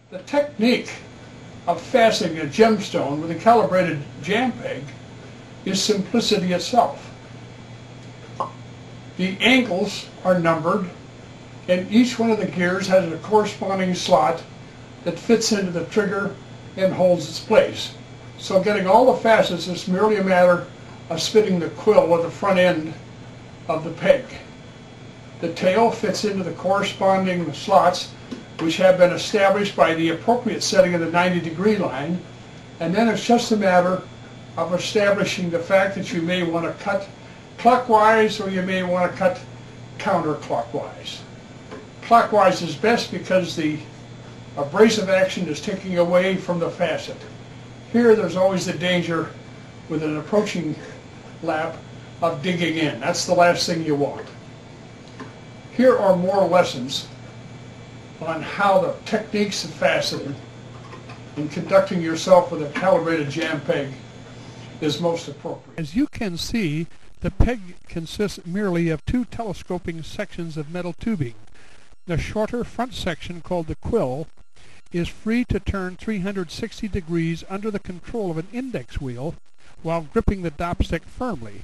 The technique of fastening a gemstone with a calibrated jam peg is simplicity itself. The angles are numbered, and each one of the gears has a corresponding slot that fits into the trigger and holds its place. So getting all the facets is merely a matter of spinning the quill with the front end of the peg. The tail fits into the corresponding slots, which have been established by the appropriate setting of the 90-degree line, and then it's just a matter of establishing the fact that you may want to cut clockwise or you may want to cut counterclockwise. Clockwise is best because the abrasive action is taking away from the facet. Here there's always the danger with an approaching lap of digging in. That's the last thing you want. Here are more lessons on how the techniques of faceting and conducting yourself with a calibrated jam peg is most appropriate. As you can see, the peg consists merely of two telescoping sections of metal tubing. The shorter front section, called the quill, is free to turn 360 degrees under the control of an index wheel while gripping the dopstick firmly.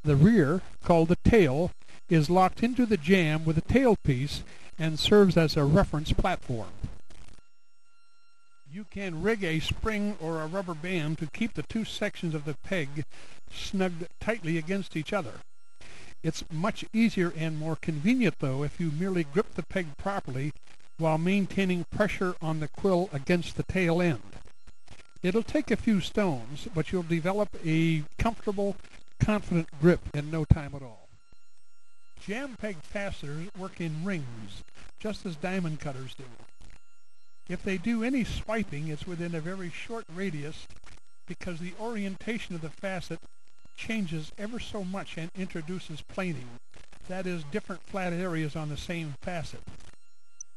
The rear, called the tail, is locked into the jamb with a tailpiece and serves as a reference platform. You can rig a spring or a rubber band to keep the two sections of the peg snugged tightly against each other. It's much easier and more convenient, though, if you merely grip the peg properly while maintaining pressure on the quill against the tail end. It'll take a few stones, but you'll develop a comfortable, confident grip in no time at all. Jam peg fasteners work in rings, just as diamond cutters do. If they do any swiping, it's within a very short radius because the orientation of the facet changes ever so much and introduces planing. That is, different flat areas on the same facet.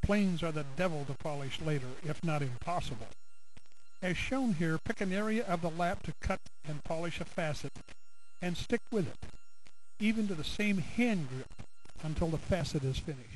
Planes are the devil to polish later, if not impossible. As shown here, pick an area of the lap to cut and polish a facet and stick with it, even to the same hand grip, until the facet is finished.